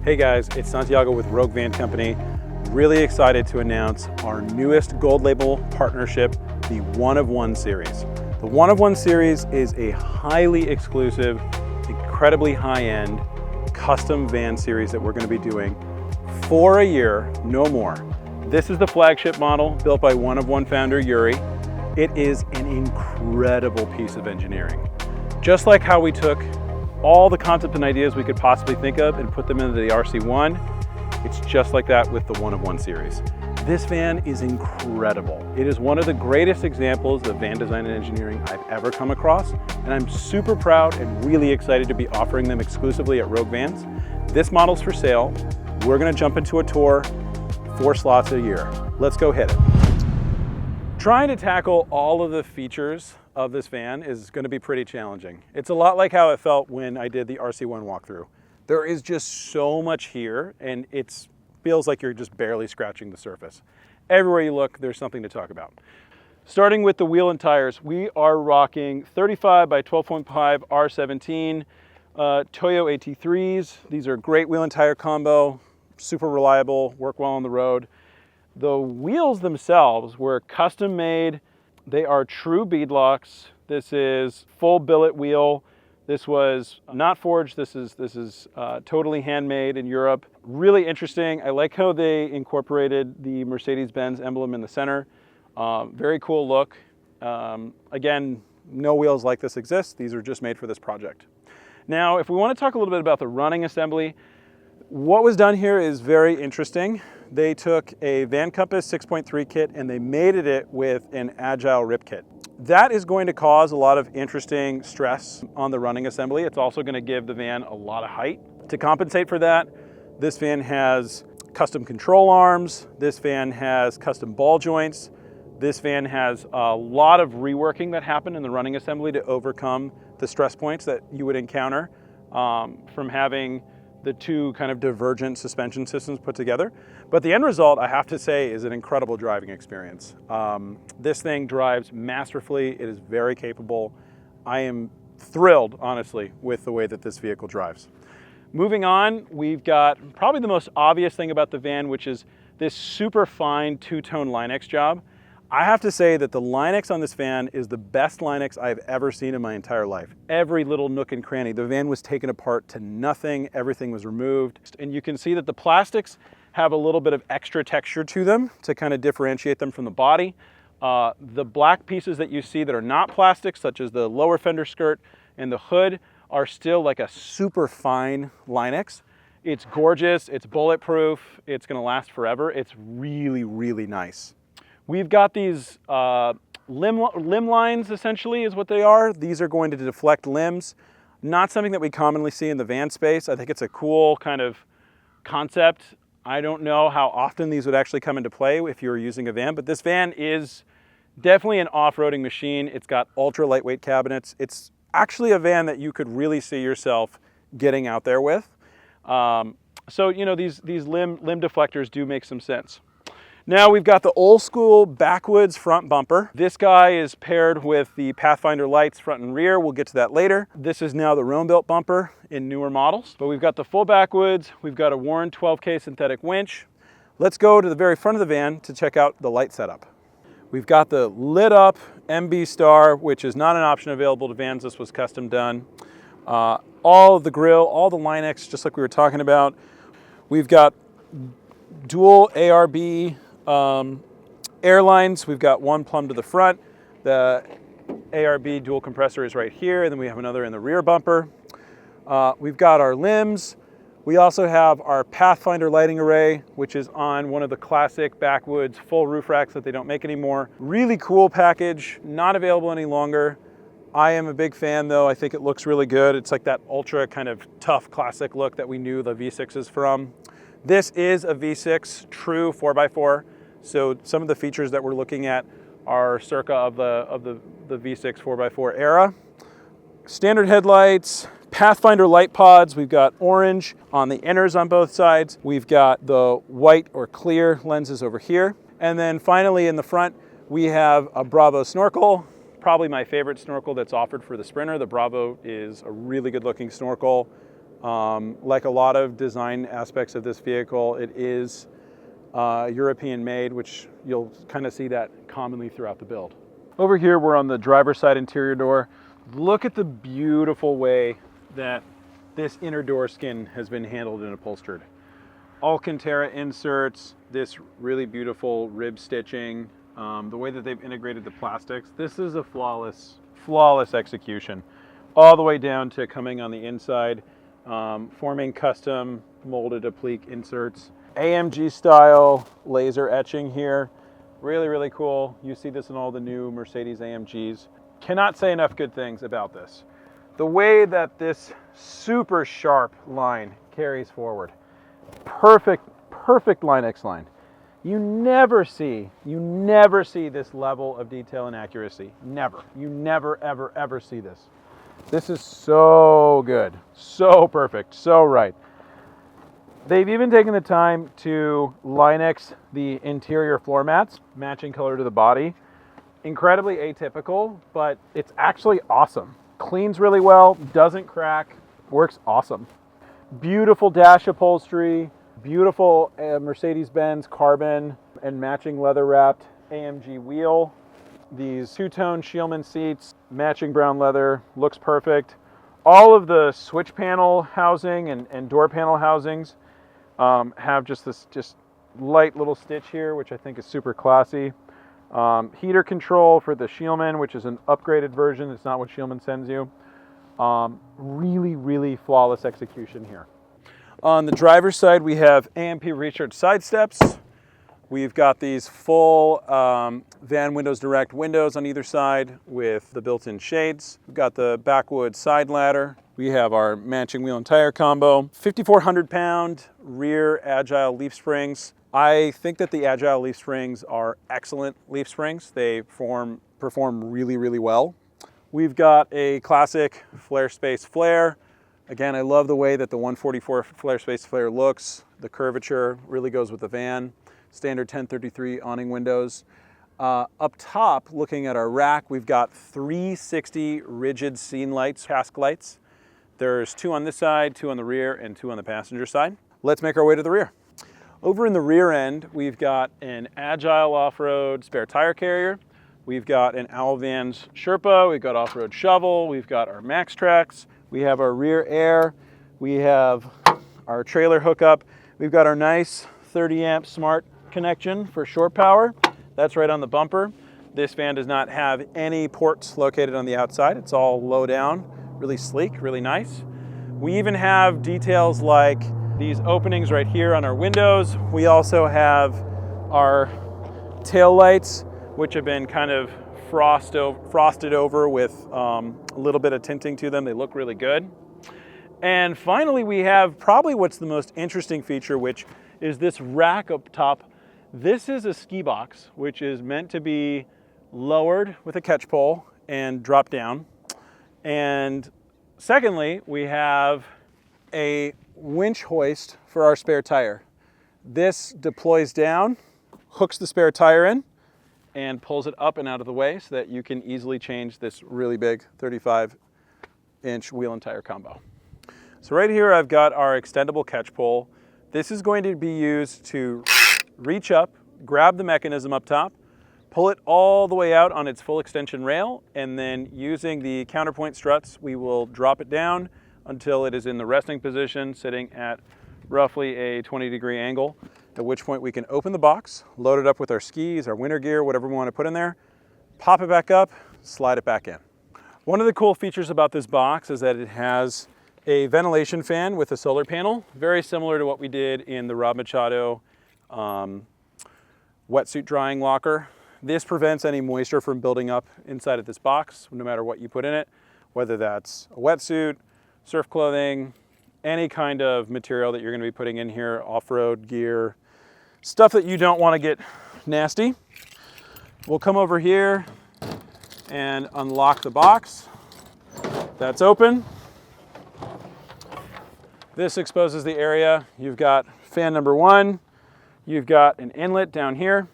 Hey guys, it's Santiago with Rouge Van Company. Really excited to announce our newest gold label partnership, the One of One series. The One of One series is a highly exclusive, incredibly high-end custom van series that we're going to be doing for a year, no more. This is the flagship model built by One of One founder Yuri. It is an incredible piece of engineering. Just like how we took all the concepts and ideas we could possibly think of and put them into the RC1, it's just like that with the One of One series. This van is incredible. It is one of the greatest examples of van design and engineering I've ever come across, and I'm super proud and really excited to be offering them exclusively at Rouge Vans. This model's for sale. We're gonna jump into a tour, 4 slots a year. Let's go hit it. Trying to tackle all of the features of this van is going to be pretty challenging. It's a lot like how it felt when I did the RC1 walkthrough. There is just so much here, and it feels like you're just barely scratching the surface. Everywhere you look, there's something to talk about. Starting with the wheel and tires, we are rocking 35 by 12.5 R17 Toyo AT3s. These are great wheel and tire combo, super reliable, work well on the road. The wheels themselves were custom made. They are true beadlocks. This is full billet wheel. This was not forged. This is totally handmade in Europe. Really interesting. I like how they incorporated the Mercedes-Benz emblem in the center. Very cool look. Again, no wheels like this exist. These are just made for this project. Now, if we want to talk a little bit about the running assembly, what was done here is very interesting. They took a Van Compass 6.3 kit and they mated it with an Agile rip kit. That is going to cause a lot of interesting stress on the running assembly. It's also going to give the van a lot of height. To compensate for that, this van has custom control arms. This van has custom ball joints. This van has a lot of reworking that happened in the running assembly to overcome the stress points that you would encounter from having the two kind of divergent suspension systems put together. But the end result, I have to say, is an incredible driving experience. This thing drives masterfully. It is very capable. I am thrilled, honestly, with the way that this vehicle drives. Moving on, we've got probably the most obvious thing about the van, which is this super fine two-tone Line-X job. I have to say that the Line-X on this van is the best Line-X I've ever seen in my entire life. Every little nook and cranny. The van was taken apart to nothing. Everything was removed. And you can see that the plastics have a little bit of extra texture to them to kind of differentiate them from the body. The black pieces that you see that are not plastic, such as the lower fender skirt and the hood, are still like a super fine Line-X. It's gorgeous. It's bulletproof. It's going to last forever. It's really, really nice. We've got these limb lines, essentially, is what they are. These are going to deflect limbs. Not something that we commonly see in the van space. I think it's a cool kind of concept. I don't know how often these would actually come into play if you were using a van, but this van is definitely an off-roading machine. It's got ultra lightweight cabinets. It's actually a van that you could really see yourself getting out there with. So, you know, these limb deflectors do make some sense. Now we've got the old school backwoods front bumper. This guy is paired with the Pathfinder lights front and rear. We'll get to that later. This is now the Rome-built bumper in newer models. But we've got the full backwoods. We've got a Warren 12K synthetic winch. Let's go to the very front of the van to check out the light setup. We've got the lit up MB Star, which is not an option available to vans. This was custom done. All of the grille, all the Line-X, just like we were talking about. We've got dual ARB airlines. We've got one plumb to the front. The ARB dual compressor is right here, and then we have another in the rear bumper. We've got our limbs. We also have our Pathfinder lighting array, which is on one of the classic backwoods full roof racks that they don't make anymore. Really cool package, not available any longer. I am a big fan though. I think it looks really good. It's like that ultra kind of tough classic look that we knew the V6s from. This is a V6 true 4x4, so some of the features that we're looking at are circa of the V6 4x4 era. Standard headlights, Pathfinder light pods. We've got orange on the inners on both sides. We've got the white or clear lenses over here. And then finally in the front, we have a Bravo snorkel, probably my favorite snorkel that's offered for the Sprinter. The Bravo is a really good looking snorkel. Like a lot of design aspects of this vehicle, it is European made, which you'll kind of see that commonly throughout the build. Over here, we're on the driver's side interior door. Look at the beautiful way that this inner door skin has been handled and upholstered. Alcantara inserts, this really beautiful rib stitching, the way that they've integrated the plastics. This is a flawless execution, all the way down to coming on the inside, forming custom molded applique inserts. AMG style laser etching here. Really, really cool. You see this in all the new Mercedes AMGs. Cannot say enough good things about this. The way that this super sharp line carries forward. Perfect line X line. You never see this level of detail and accuracy. Never. You never, ever see this. This is so good, so perfect, so right. They've even taken the time to Line-X the interior floor mats, matching color to the body. Incredibly atypical, but it's actually awesome. Cleans really well, doesn't crack, works awesome. Beautiful dash upholstery, beautiful Mercedes-Benz carbon and matching leather wrapped AMG wheel. These two-tone Scheelman seats, matching brown leather, looks perfect. All of the switch panel housing and door panel housings have just this light little stitch here, which I think is super classy. Heater control for the Scheelman, which is an upgraded version. It's not what Scheelman sends you. Really flawless execution here. On the driver's side, we have AMP recharge side steps. We've got these full van windows direct windows on either side with the built-in shades. We've got the backwood side ladder. We have our matching wheel and tire combo. 5,400 pound rear agile leaf springs. I think that the agile leaf springs are excellent leaf springs. They perform really well. We've got a classic flare space flare. Again, I love the way that the 144 flare space flare looks. The curvature really goes with the van. Standard 1033 awning windows. Up top, looking at our rack, we've got 360 rigid scene lights, task lights. There's 2 on this side, 2 on the rear, and 2 on the passenger side. Let's make our way to the rear. Over in the rear end, we've got an agile off-road spare tire carrier. We've got an Owl Vans Sherpa. We've got off-road shovel. We've got our Max Tracks. We have our rear air. We have our trailer hookup. We've got our nice 30 amp smart connection for shore power. That's right on the bumper. This van does not have any ports located on the outside. It's all low down, really sleek, really nice. We even have details like these openings right here on our windows. We also have our tail lights, which have been kind of frosted over with a little bit of tinting to them. They look really good. And finally, we have probably what's the most interesting feature, which is this rack up top. This is a ski box, which is meant to be lowered with a catch pole and drop down. And secondly, we have a winch hoist for our spare tire. This deploys down, hooks the spare tire in, and pulls it up and out of the way so that you can easily change this really big 35-inch wheel and tire combo. So right here, I've got our extendable catch pole. This is going to be used to reach up, grab the mechanism up top, pull it all the way out on its full extension rail, and then using the counterpoint struts, we will drop it down until it is in the resting position, sitting at roughly a 20-degree angle, at which point we can open the box, load it up with our skis, our winter gear, whatever we want to put in there, pop it back up, slide it back in. One of the cool features about this box is that it has a ventilation fan with a solar panel, very similar to what we did in the Rob Machado wetsuit drying locker. This prevents any moisture from building up inside of this box, no matter what you put in it, whether that's a wetsuit, surf clothing, any kind of material that you're going to be putting in here, off-road gear, stuff that you don't want to get nasty. We'll come over here and unlock the box. That's open. This exposes the area. You've got fan number 1. You've got an inlet down here.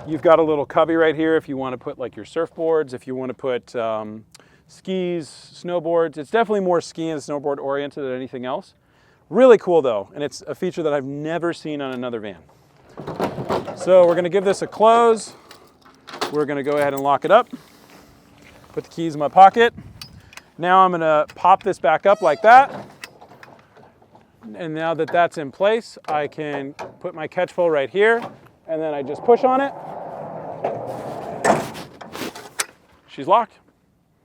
You've got a little cubby right here if you want to put like your surfboards, if you want to put skis, snowboards. It's definitely more ski and snowboard oriented than anything else. Really cool though, and it's a feature that I've never seen on another van. So we're gonna give this a close. We're gonna go ahead and lock it up. Put the keys in my pocket. Now I'm gonna pop this back up like that. And now that that's in place, I can put my catch pole right here, and then I just push on it. She's locked.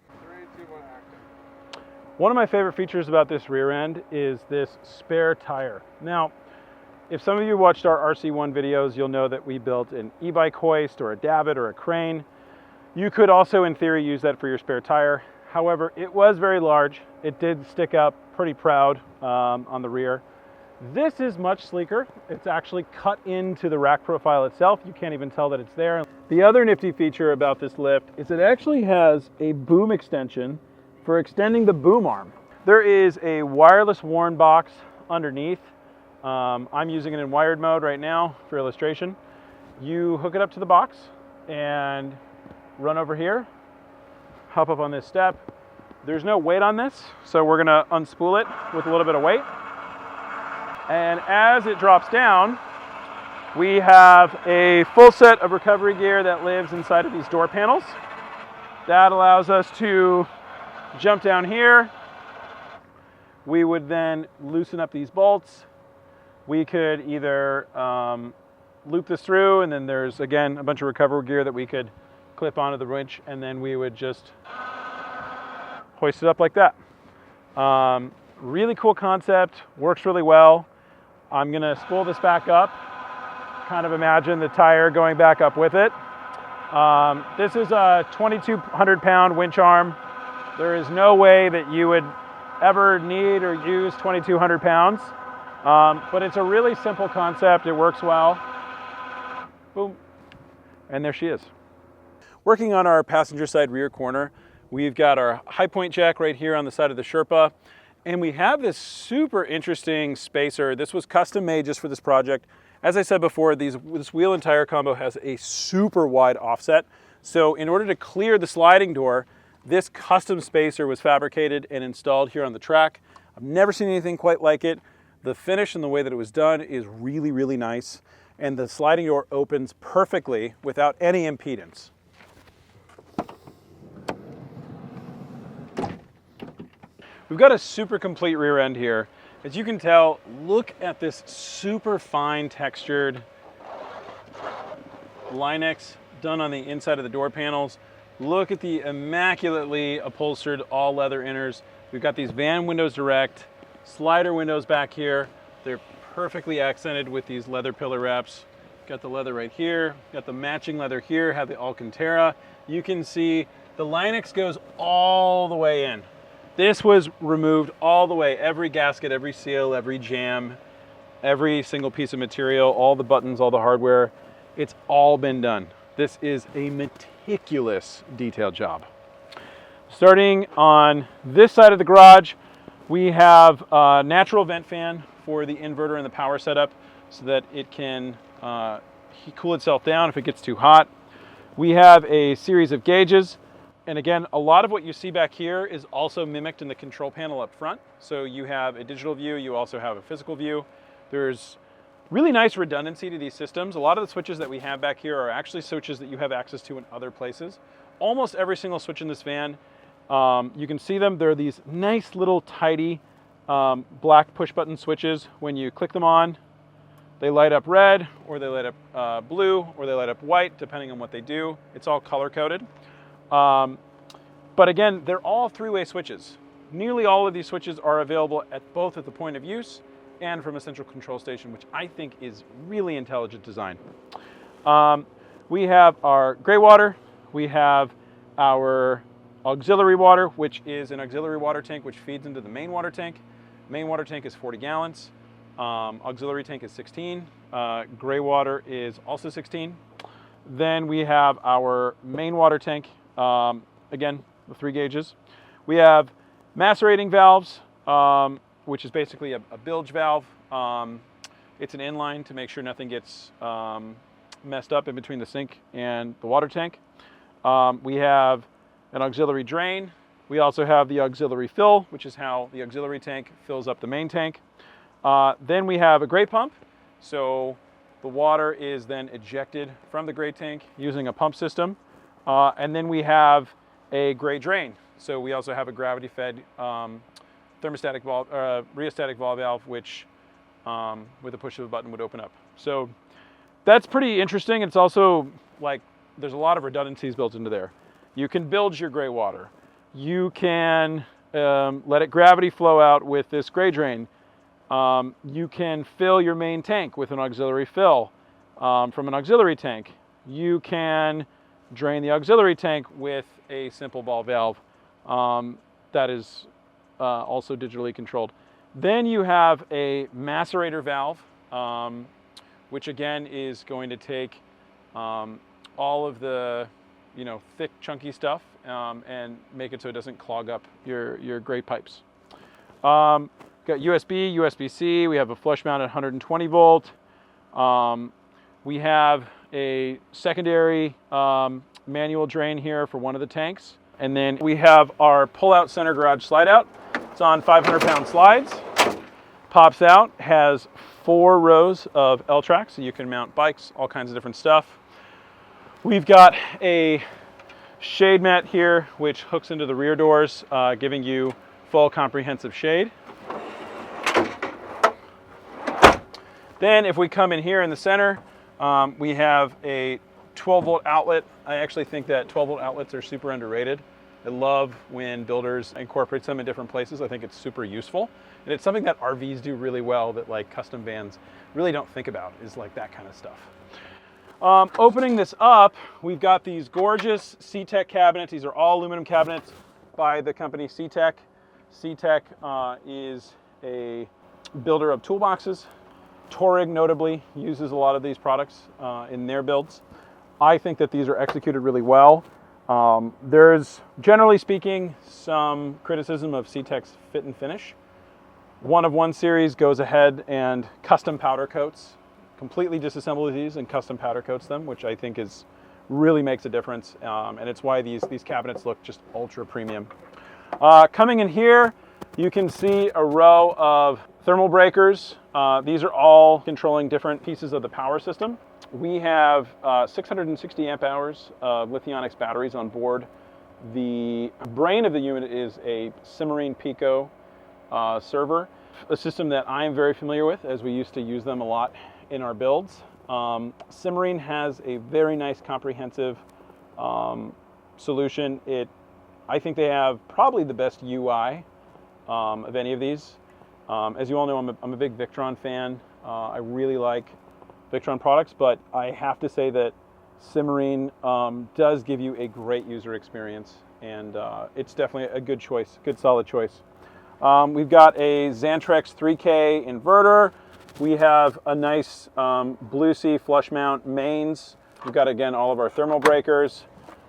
3, 2, 1, action. One of my favorite features about this rear end is this spare tire. Now, if some of you watched our RC1 videos, you'll know that we built an e-bike hoist or a davit or a crane. You could also, in theory, use that for your spare tire. However, it was very large. It did stick up pretty proud on the rear. This is much sleeker. It's actually cut into the rack profile itself. You can't even tell that it's there. The other nifty feature about this lift is it actually has a boom extension for extending the boom arm. There is a wireless warn box underneath. I'm using it in wired mode right now for illustration. You hook it up to the box and run over here, hop up on this step. There's no weight on this, so we're gonna unspool it with a little bit of weight. And as it drops down, we have a full set of recovery gear that lives inside of these door panels. That allows us to jump down here. We would then loosen up these bolts. We could either loop this through, and then there's, again, a bunch of recovery gear that we could clip onto the winch, and then we would just hoist it up like that. Really cool concept, works really well. I'm gonna spool this back up, kind of imagine the tire going back up with it. This is a 2,200 pound winch arm. There is no way that you would ever need or use 2,200 pounds, but it's a really simple concept. It works well. Boom, and there she is. Working on our passenger side rear corner, we've got our high point jack right here on the side of the Sherpa, and we have this super interesting spacer. This was custom made just for this project. As I said before, this wheel and tire combo has a super wide offset. So in order to clear the sliding door, this custom spacer was fabricated and installed here on the track. I've never seen anything quite like it. The finish and the way that it was done is really, really nice. And the sliding door opens perfectly without any impedance. We've got a super complete rear end here. As you can tell, look at this super fine textured Linex done on the inside of the door panels. Look at the immaculately upholstered all leather inners. We've got these van windows direct, slider windows back here. They're perfectly accented with these leather pillar wraps. Got the leather right here, got the matching leather here, have the Alcantara. You can see the Linex goes all the way in. This was removed all the way, every gasket, every seal, every jam, every single piece of material, all the buttons, all the hardware. It's all been done. This is a meticulous detail job. Starting on this side of the garage, we have a natural vent fan for the inverter and the power setup so that it can cool itself down if it gets too hot. We have a series of gauges. And again, a lot of what you see back here is also mimicked in the control panel up front. So you have a digital view, you also have a physical view. There's really nice redundancy to these systems. A lot of the switches that we have back here are actually switches that you have access to in other places. Almost every single switch in this van, you can see them. They're these nice little tidy black push button switches. When you click them on, they light up red, or they light up blue, or they light up white, depending on what they do. It's all color coded. But again, they're all three-way switches. Nearly all of these switches are available at both at the point of use and from a central control station, which I think is really intelligent design. We have our gray water. We have our auxiliary water, which is an auxiliary water tank which feeds into the main water tank. Main water tank is 40 gallons. Auxiliary tank is 16. Gray water is also 16. Then we have our main water tank. Again, the 3 gauges. We have macerating valves, which is basically a bilge valve. It's an inline to make sure nothing gets messed up in between the sink and the water tank. We have an auxiliary drain We also have the auxiliary fill, which is how the auxiliary tank fills up the main tank. Then we have a grate pump. So the water is then ejected from the grate tank using a pump system. And then we have a grate drain. So we also have a gravity-fed thermostatic valve, rheostatic valve, which with a push of a button would open up. So that's pretty interesting. It's also like there's a lot of redundancies built into there. You can bilge your gray water. You can let it gravity flow out with this grate drain. You can fill your main tank with an auxiliary fill from an auxiliary tank. You can drain the auxiliary tank with a simple ball valve that is also digitally controlled. Then you have a macerator valve, which again is going to take all of the thick, chunky stuff and make it so it doesn't clog up your grate pipes. Got USB, USB-C. We have a flush-mounted 120 volt. We have a secondary manual drain here for one of the tanks. And then we have our pull-out center garage slide-out. It's on 500-pound slides. Pops out, has 4 rows of L-tracks, so you can mount bikes, all kinds of different stuff. We've got a shade mat here, which hooks into the rear doors, giving you full comprehensive shade. Then if we come in here in the center, we have a 12-volt outlet. I actually think that 12-volt outlets are super underrated. I love when builders incorporate them in different places. I think it's super useful. And it's something that RVs do really well that like custom vans really don't think about, is like that kind of stuff. Opening this up, we've got these gorgeous C-Tech cabinets. These are all aluminum cabinets by the company C-Tech. C-Tech is a builder of toolboxes. Touareg notably uses a lot of these products in their builds. I think that these are executed really well. There's, generally speaking, some criticism of C-Tech's fit and finish. One of One series goes ahead and custom powder coats, completely disassembles these and custom powder coats them, which I think really makes a difference. And it's why these cabinets look just ultra premium. Coming in here, you can see a row of thermal breakers. These are all controlling different pieces of the power system. We have 660 amp hours of Lithionics batteries on board. The brain of the unit is a Cimarine Pico server, a system that I am very familiar with, as we used to use them a lot in our builds. Cimarine has a very nice comprehensive solution. I think they have probably the best UI of any of these. As you all know, I'm a big Victron fan. I really like Victron products, but I have to say that Cimarine does give you a great user experience, and it's definitely a good choice, good solid choice. We've got a Xantrex 3K inverter. We have a nice Blue Sea flush mount mains. We've got, again, all of our thermal breakers.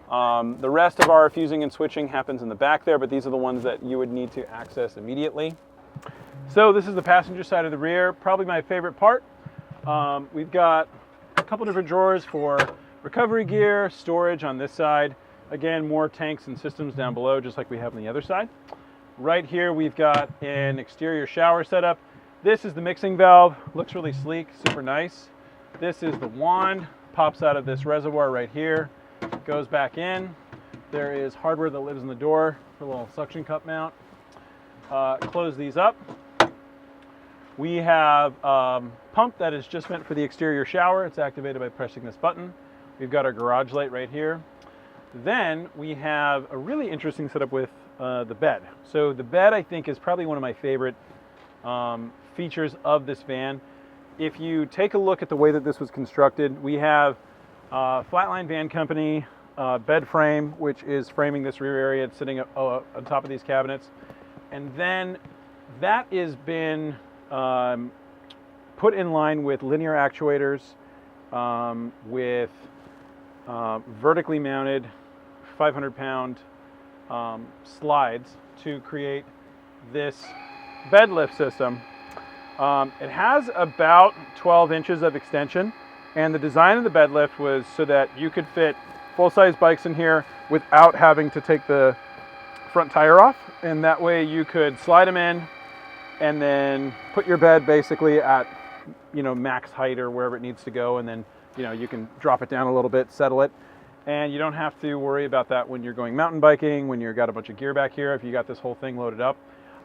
The rest of our fusing and switching happens in the back there, but these are the ones that you would need to access immediately. So this is the passenger side of the rear, probably my favorite part. We've got a couple different drawers for recovery gear, storage on this side. Again, more tanks and systems down below, just like we have on the other side. Right here, we've got an exterior shower setup. This is the mixing valve, looks really sleek, super nice. This is the wand, pops out of this reservoir right here, goes back in. There is hardware that lives in the door for a little suction cup mount. Close these up. We have a pump that is just meant for the exterior shower. It's activated by pressing this button. We've got our garage light right here. Then we have a really interesting setup with the bed. So the bed, I think, is probably one of my favorite features of this van. If you take a look at the way that this was constructed, we have Flatline Van Company bed frame, which is framing this rear area. It's sitting on top of these cabinets. And then that has been put in line with linear actuators, with vertically mounted 500-pound slides to create this bed lift system. It has about 12 inches of extension, and the design of the bed lift was so that you could fit full-size bikes in here without having to take the front tire off, and that way you could slide them in and then put your bed basically at, you know, max height or wherever it needs to go, and then, you know, you can drop it down a little bit, settle it, and you don't have to worry about that when you're going mountain biking, when you've got a bunch of gear back here, if you got this whole thing loaded up.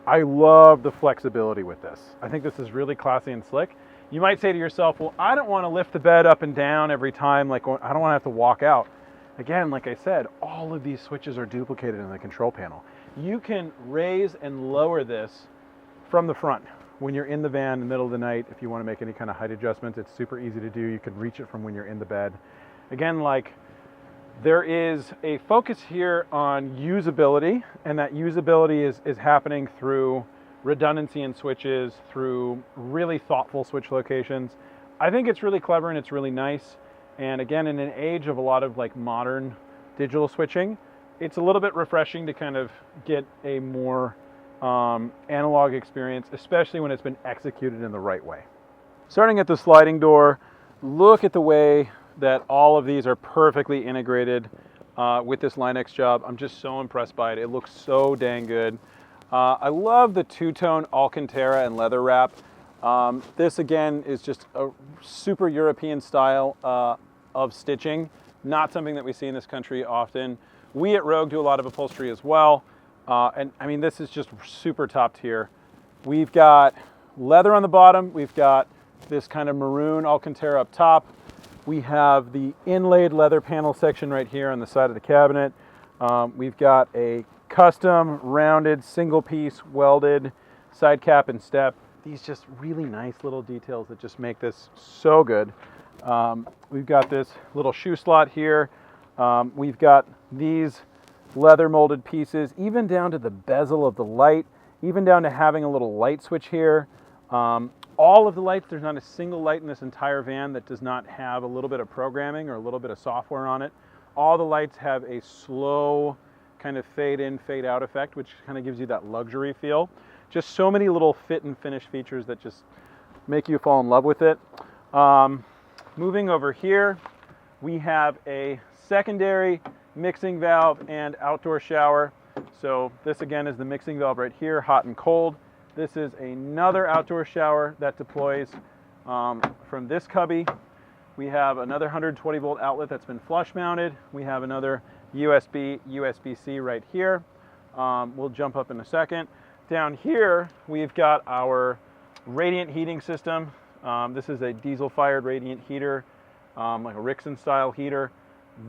I love the flexibility with this. I think this is really classy and slick. You might say to yourself, well, I don't want to lift the bed up and down every time, like I don't want to have to walk out. Again, like I said, all of these switches are duplicated in the control panel. You can raise and lower this from the front. When you're in the van in the middle of the night, if you want to make any kind of height adjustments, it's super easy to do. You can reach it from when you're in the bed. Again, like, there is a focus here on usability, and that usability is happening through redundancy in switches, through really thoughtful switch locations. I think it's really clever and it's really nice. And again, in an age of a lot of like modern digital switching, it's a little bit refreshing to kind of get a more analog experience, especially when it's been executed in the right way. Starting at the sliding door, look at the way that all of these are perfectly integrated with this Line-X job. I'm just so impressed by it. It looks so dang good. I love the two-tone Alcantara and leather wrap. This again is just a super European style of stitching, not something that we see in this country often. We at Rouge do a lot of upholstery as well, and I mean, this is just super top tier. We've got leather on the bottom, we've got this kind of maroon Alcantara up top, we have the inlaid leather panel section right here on the side of the cabinet. We've got a custom rounded single piece welded side cap and step. These just really nice little details that just make this so good. We've got this little shoe slot here. We've got these leather molded pieces, even down to the bezel of the light, even down to having a little light switch here. All of the lights, there's not a single light in this entire van that does not have a little bit of programming or a little bit of software on it. All the lights have a slow kind of fade in, fade out effect, which kind of gives you that luxury feel. Just so many little fit and finish features that just make you fall in love with it. Moving over here, we have a secondary mixing valve and outdoor shower. So this again is the mixing valve right here, hot and cold. This is another outdoor shower that deploys from this cubby. We have another 120 volt outlet that's been flush mounted. We have another USB-C right here. We'll jump up in a second. Down here, we've got our radiant heating system. This is a diesel-fired radiant heater, like a Rixson style heater.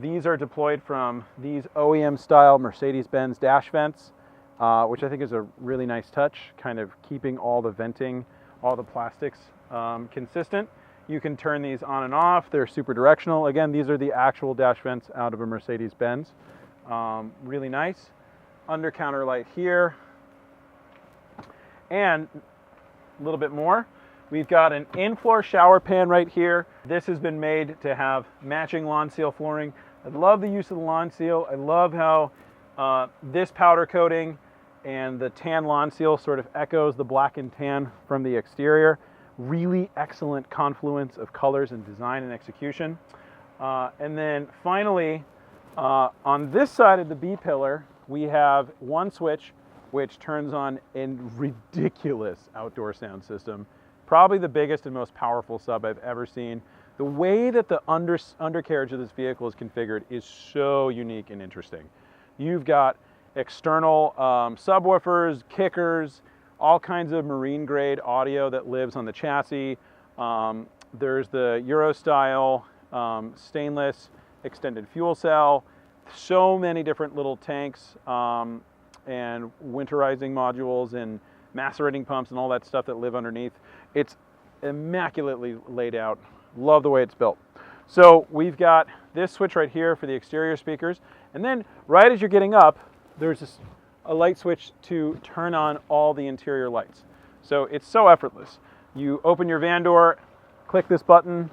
These are deployed from these OEM-style Mercedes-Benz dash vents, which I think is a really nice touch, kind of keeping all the venting, all the plastics consistent. You can turn these on and off. They're super directional. Again, these are the actual dash vents out of a Mercedes-Benz. Really nice. Under counter light here. And a little bit more. We've got an in-floor shower pan right here. This has been made to have matching lawn seal flooring. I love the use of the lawn seal. I love how this powder coating and the tan lawn seal sort of echoes the black and tan from the exterior. Really excellent confluence of colors and design and execution. And then finally, on this side of the B pillar, we have one switch which turns on a ridiculous outdoor sound system. Probably the biggest and most powerful sub I've ever seen. The way that the undercarriage of this vehicle is configured is so unique and interesting. You've got external subwoofers, kickers, all kinds of marine grade audio that lives on the chassis. There's the Euro style stainless extended fuel cell. So many different little tanks and winterizing modules and macerating pumps and all that stuff that live underneath. It's immaculately laid out. Love the way it's built. So we've got this switch right here for the exterior speakers. And then right as you're getting up, there's a light switch to turn on all the interior lights. So it's so effortless. You open your van door, click this button,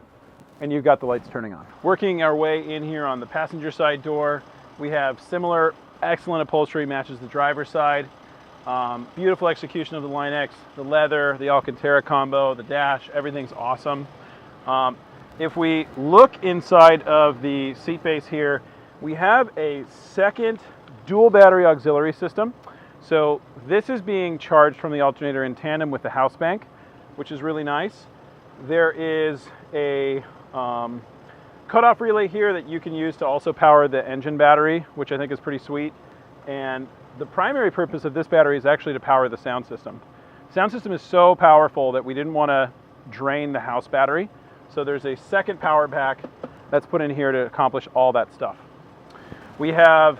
and you've got the lights turning on. Working our way in here on the passenger side door, we have similar excellent upholstery, matches the driver's side. Beautiful execution of the Line-X, the leather, the Alcantara combo, the dash, everything's awesome. If we look inside of the seat base here, we have a second dual battery auxiliary system. So this is being charged from the alternator in tandem with the house bank, which is really nice. There is a cutoff relay here that you can use to also power the engine battery, which I think is pretty sweet. And the primary purpose of this battery is actually to power the sound system. The sound system is so powerful that we didn't want to drain the house battery. So there's a second power pack that's put in here to accomplish all that stuff. We have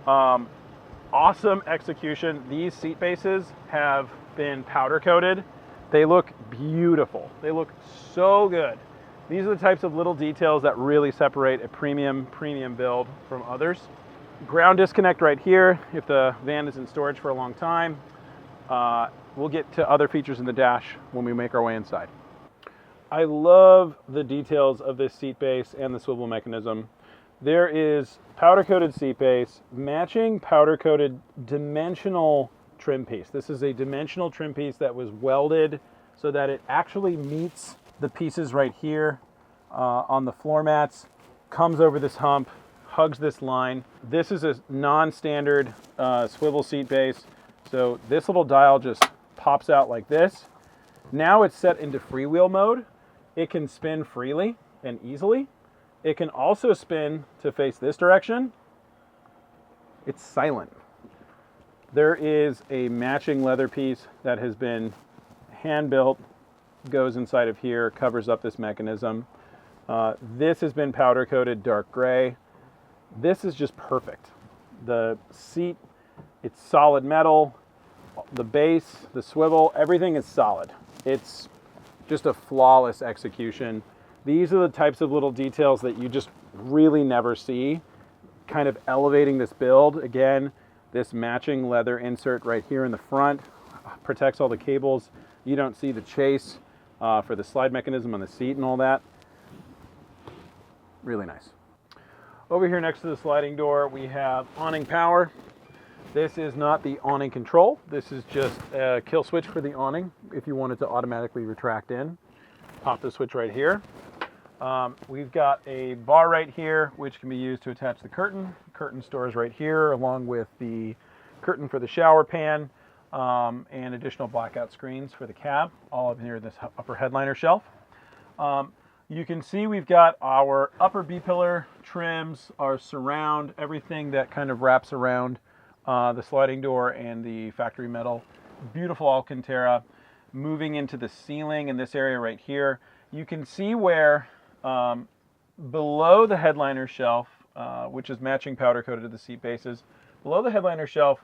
awesome execution. These seat bases have been powder coated. They look beautiful. They look so good. These are the types of little details that really separate a premium build from others. Ground disconnect right here if the van is in storage for a long time. We'll get to other features in the dash when we make our way inside. I love the details of this seat base and the swivel mechanism. There is powder coated seat base, matching powder coated dimensional trim piece. This is a dimensional trim piece that was welded so that it actually meets the pieces right here on the floor mats, comes over this hump, hugs this line. This is a non-standard swivel seat base. So this little dial just pops out like this. Now it's set into freewheel mode. It can spin freely and easily. It can also spin to face this direction. It's silent. There is a matching leather piece that has been hand built, goes inside of here, covers up this mechanism. This has been powder coated dark gray. This is just perfect. The seat, it's solid metal. The base, the swivel, everything is solid. It's just a flawless execution. These are the types of little details that you just really never see, kind of elevating this build. Again, this matching leather insert right here in the front protects all the cables. You don't see the chase for the slide mechanism on the seat and all that. Really nice. Over here next to the sliding door, we have awning power. This is not the awning control. This is just a kill switch for the awning if you want it to automatically retract in. Pop the switch right here. We've got a bar right here, which can be used to attach the curtain. The curtain stores right here, along with the curtain for the shower pan, and additional blackout screens for the cab, all up near this upper headliner shelf. You can see we've got our upper B-pillar trims, our surround, everything that kind of wraps around the sliding door and the factory metal. Beautiful Alcantara. Moving into the ceiling in this area right here, you can see where below the headliner shelf, which is matching powder coated to the seat bases, below the headliner shelf,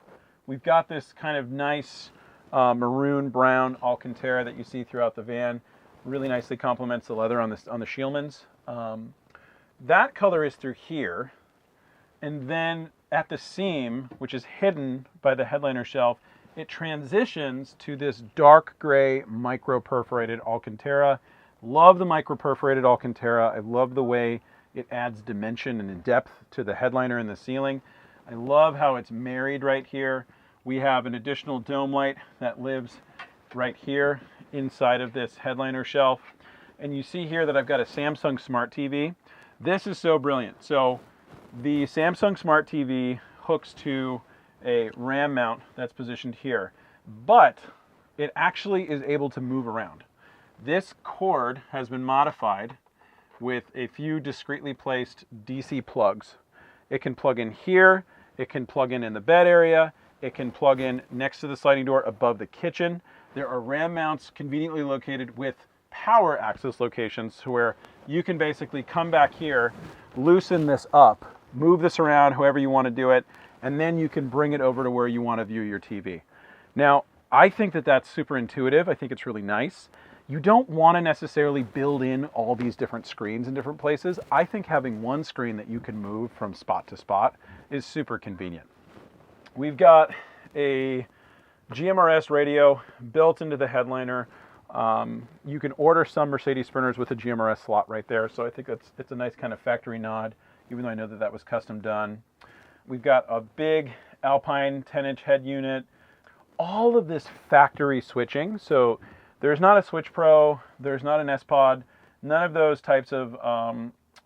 we've got this kind of nice maroon brown Alcantara that you see throughout the van. Really nicely complements the leather on the Scheelmans. That color is through here, and then at the seam, which is hidden by the headliner shelf, it transitions to this dark gray micro perforated Alcantara. Love the micro perforated Alcantara. I love the way it adds dimension and depth to the headliner and the ceiling. I love how it's married right here. We have an additional dome light that lives right here inside of this headliner shelf. And you see here that I've got a Samsung Smart TV. This is so brilliant. So the Samsung Smart TV hooks to a RAM mount that's positioned here, but it actually is able to move around. This cord has been modified with a few discreetly placed DC plugs. It can plug in here, it can plug in the bed area, it can plug in next to the sliding door above the kitchen. There are RAM mounts conveniently located with power access locations where you can basically come back here, loosen this up, move this around however you want to do it, and then you can bring it over to where you want to view your TV. Now, I think that that's super intuitive. I think it's really nice. You don't want to necessarily build in all these different screens in different places. I think having one screen that you can move from spot to spot is super convenient. We've got a GMRS radio built into the headliner. You can order some Mercedes Sprinters with a GMRS slot right there, so I think it's a nice kind of factory nod, even though I know that that was custom done. We've got a big Alpine 10-inch head unit. All of this factory switching, so there's not a Switch Pro, there's not an S-Pod, none of those types of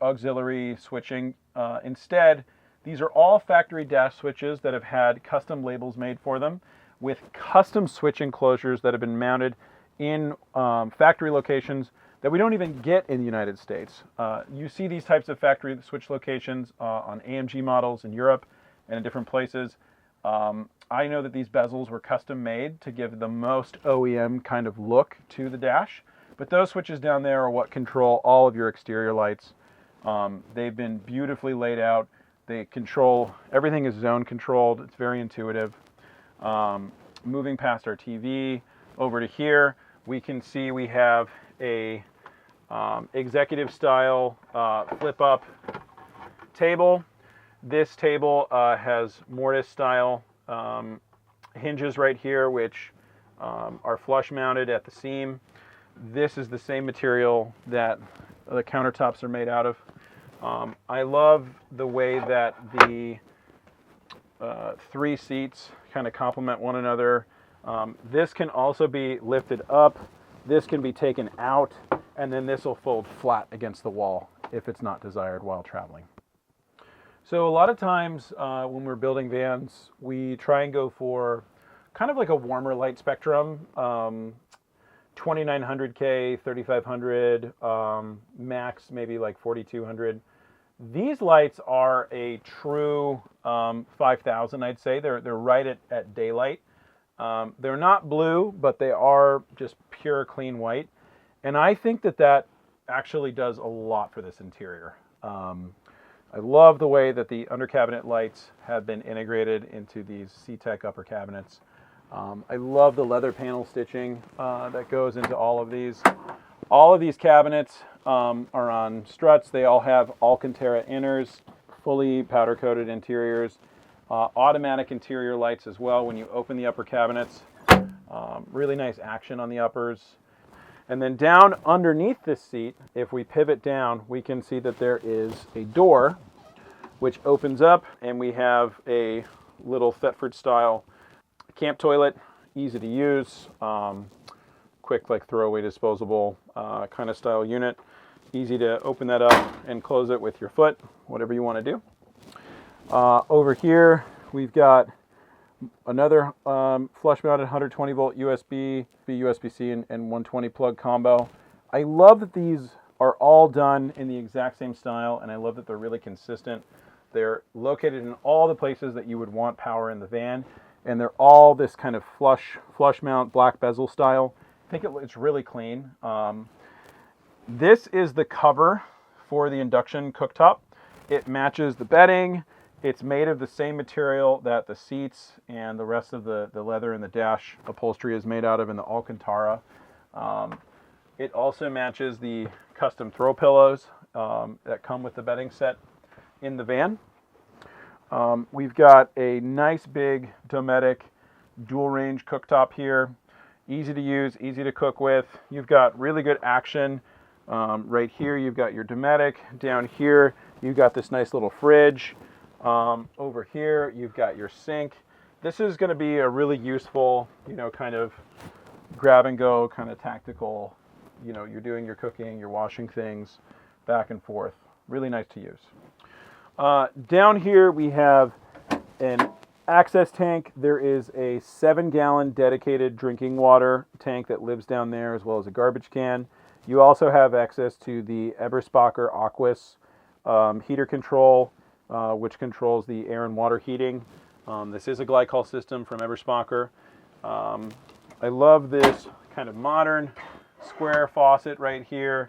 auxiliary switching. Instead, These are all factory dash switches that have had custom labels made for them with custom switch enclosures that have been mounted in factory locations that we don't even get in the United States. You see these types of factory switch locations on AMG models in Europe and in different places. I know that these bezels were custom made to give the most OEM kind of look to the dash, but those switches down there are what control all of your exterior lights. They've been beautifully laid out. They control, everything is zone controlled. It's very intuitive. Moving past our TV over to here, we can see we have a executive style flip up table. This table has mortise style hinges right here, which are flush mounted at the seam. This is the same material that the countertops are made out of. I love the way that the three seats kind of complement one another. This can also be lifted up. This can be taken out, and then this will fold flat against the wall if it's not desired while traveling. So a lot of times when we're building vans, we try and go for kind of like a warmer light spectrum, 2900K, 3500, max maybe like 4200. These lights are a true 5000, I'd say. They're right at daylight. They're not blue, but they are just pure clean white. And I think that that actually does a lot for this interior. I love the way that the under cabinet lights have been integrated into these C-Tech upper cabinets. I love the leather panel stitching that goes into all of these. All of these cabinets are on struts. They all have Alcantara inners, fully powder coated interiors, automatic interior lights as well when you open the upper cabinets. Really nice action on the uppers. And then down underneath this seat, if we pivot down, we can see that there is a door which opens up, and we have a little Thetford style camp toilet, easy to use, quick like throwaway disposable kind of style unit. Easy to open that up and close it with your foot, whatever you want to do. Over here, we've got another flush mounted 120 volt USB, USB-C and 120 plug combo. I love that these are all done in the exact same style, and I love that they're really consistent. They're located in all the places that you would want power in the van, and they're all this kind of flush mount black bezel style. I think it's really clean. This is the cover for the induction cooktop. It matches the bedding. It's made of the same material that the seats and the rest of the leather and the dash upholstery is made out of in the Alcantara. It also matches the custom throw pillows that come with the bedding set in the van. We've got a nice big Dometic dual range cooktop here. Easy to use, easy to cook with. You've got really good action. Right here you've got your Dometic. Down here you've got this nice little fridge. Over here you've got your sink. This is going to be a really useful, kind of grab and go, kind of tactical, you're doing your cooking, you're washing things back and forth. Really nice to use. Down here we have an access tank. There is a 7-gallon dedicated drinking water tank that lives down there, as well as a garbage can. You also have access to the Eberspacher Aquas heater control, which controls the air and water heating. This is a glycol system from Eberspacher. I love this kind of modern square faucet right here.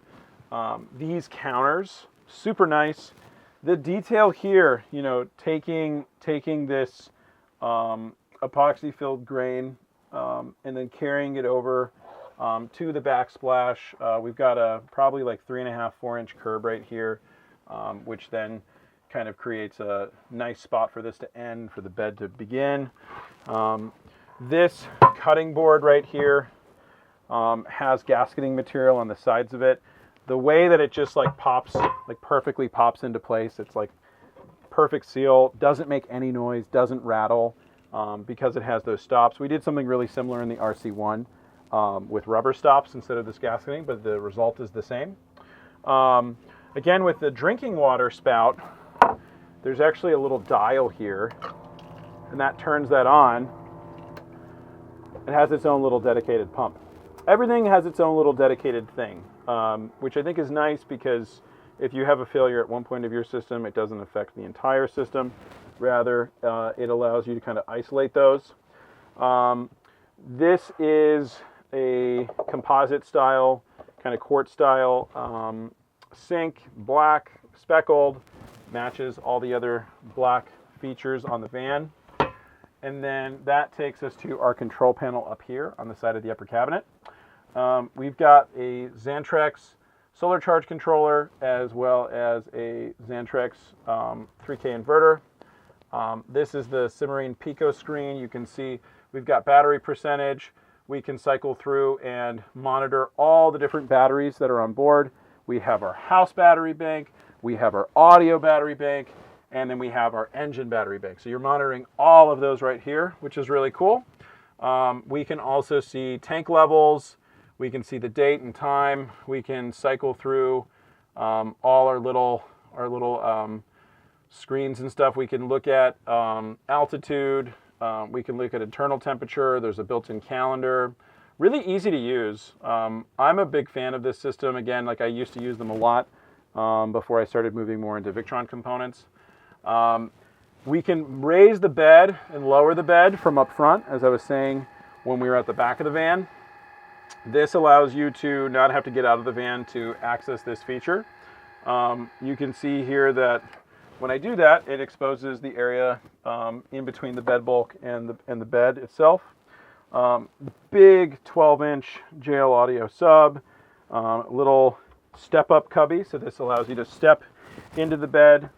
These counters, super nice. The detail here, taking this epoxy filled grain and then carrying it over to the backsplash. We've got a probably like 3.5-4 inch curb right here, which then kind of creates a nice spot for this to end, for the bed to begin. This cutting board right here has gasketing material on the sides of it. The way that it just like pops, like perfectly pops into place, it's like perfect seal, doesn't make any noise, doesn't rattle, because it has those stops. We did something really similar in the RC1 with rubber stops instead of this gasketing, but the result is the same. Again, with the drinking water spout, there's actually a little dial here, and that turns that on. It has its own little dedicated pump. Everything has its own little dedicated thing, which I think is nice because if you have a failure at one point of your system, it doesn't affect the entire system. Rather, it allows you to kind of isolate those. This is a composite style, kind of quartz style sink, black, speckled, matches all the other black features on the van. And then that takes us to our control panel up here on the side of the upper cabinet. We've got a Xantrex solar charge controller as well as a Xantrex 3K inverter. This is the Cimarine Pico screen. You can see we've got battery percentage. We can cycle through and monitor all the different batteries that are on board. We have our house battery bank, we have our audio battery bank, and then we have our engine battery bank. So you're monitoring all of those right here, which is really cool. We can also see tank levels. We can see the date and time. We can cycle through all our little screens and stuff. We can look at altitude. We can look at internal temperature. There's a built-in calendar. Really easy to use. I'm a big fan of this system. Again, like I used to use them a lot before I started moving more into Victron components. We can raise the bed and lower the bed from up front, as I was saying when we were at the back of the van. This allows you to not have to get out of the van to access this feature. You can see here that when I do that, it exposes the area in between the bed bulk and the bed itself. Big 12-inch JL Audio sub, little step-up cubby, so this allows you to step into the bed.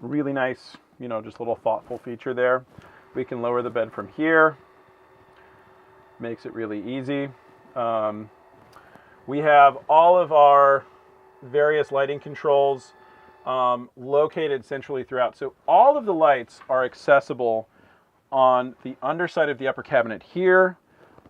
Really nice, just a little thoughtful feature there. We can lower the bed from here. Makes it really easy. We have all of our various lighting controls located centrally throughout. So all of the lights are accessible on the underside of the upper cabinet here,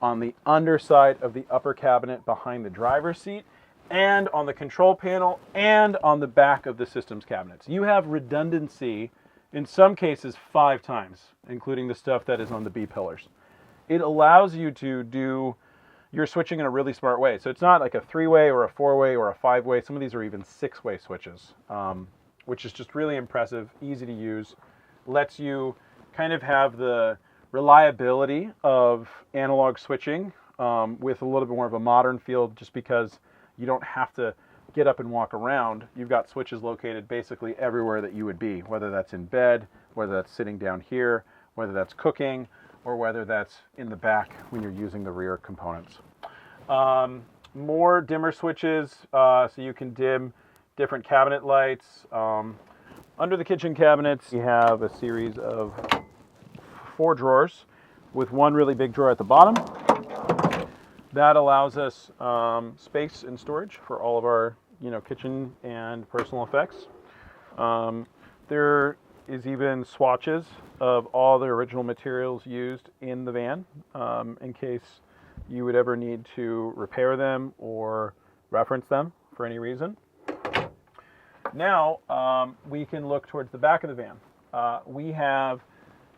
on the underside of the upper cabinet behind the driver's seat, and on the control panel, and on the back of the systems cabinets. You have redundancy, in some cases 5 times, including the stuff that is on the B pillars. It allows you to do your switching in a really smart way. So it's not like a 3-way or a 4-way or a 5-way. Some of these are even 6-way switches, which is just really impressive, easy to use, lets you kind of have the reliability of analog switching with a little bit more of a modern feel, just because you don't have to get up and walk around. You've got switches located basically everywhere that you would be, whether that's in bed, whether that's sitting down here, whether that's cooking, or whether that's in the back when you're using the rear components. More dimmer switches, so you can dim different cabinet lights. Under the kitchen cabinets, we have a series of 4 drawers with one really big drawer at the bottom. That allows us space and storage for all of our kitchen and personal effects. There is even swatches of all the original materials used in the van in case you would ever need to repair them or reference them for any reason. Now we can look towards the back of the van. We have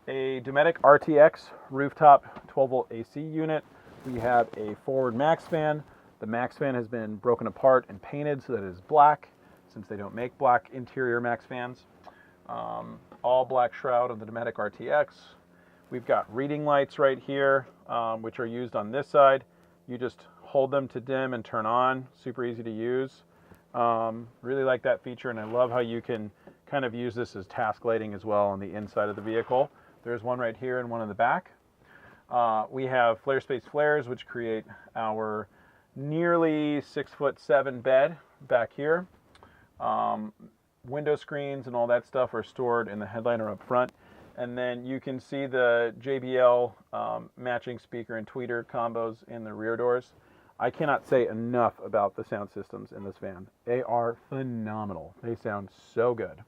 a Dometic RTX rooftop 12-volt AC unit. We have a forward max fan. The max fan has been broken apart and painted so that it is black, since they don't make black interior max fans. All black shroud on the Dometic RTX. We've got reading lights right here, which are used on this side. You just hold them to dim and turn on. Super easy to use. Really like that feature, and I love how you can kind of use this as task lighting as well on the inside of the vehicle. There's one right here and one in the back. We have flare space flares, which create our nearly 6'7" bed back here. Window screens and all that stuff are stored in the headliner up front. And then you can see the JBL matching speaker and tweeter combos in the rear doors. I cannot say enough about the sound systems in this van. They are phenomenal. They sound so good.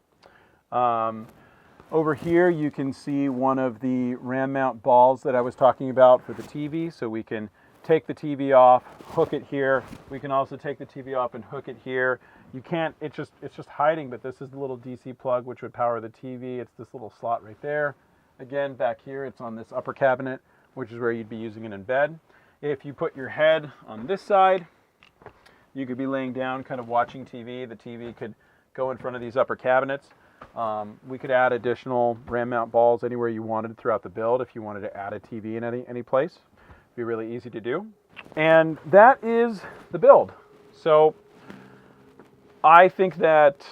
Over here you can see one of the ram mount balls that I was talking about for the TV, so we can take the TV off, hook it here. We can also take the TV off and hook it here. You can't, it's just hiding, but this is the little DC plug which would power the TV. It's this little slot right there. Again, back here, it's on this upper cabinet, which is where you'd be using it in bed. If you put your head on this side, you could be laying down, kind of watching TV. The TV could go in front of these upper cabinets. We could add additional RAM mount balls anywhere you wanted throughout the build if you wanted to add a TV in any place. It'd be really easy to do. And that is the build. So I think that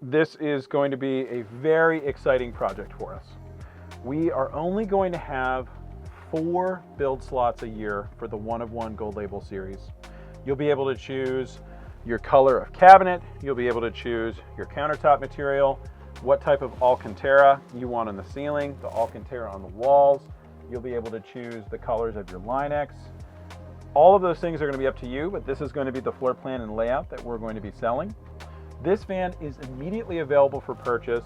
this is going to be a very exciting project for us. We are only going to have 4 build slots a year for the One of One Gold Label series. You'll be able to choose your color of cabinet. You'll be able to choose your countertop material, what type of Alcantara you want on the ceiling, the Alcantara on the walls. You'll be able to choose the colors of your Line-X. All of those things are going to be up to you, but this is going to be the floor plan and layout that we're going to be selling. This van is immediately available for purchase.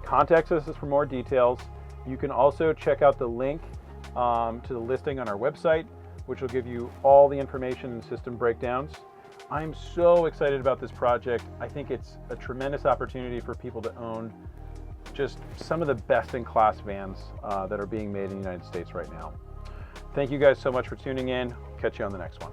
Contact us for more details. You can also check out the link to the listing on our website, which will give you all the information and system breakdowns. I'm so excited about this project. I think it's a tremendous opportunity for people to own just some of the best-in-class vans that are being made in the United States right now. Thank you guys so much for tuning in. Catch you on the next one.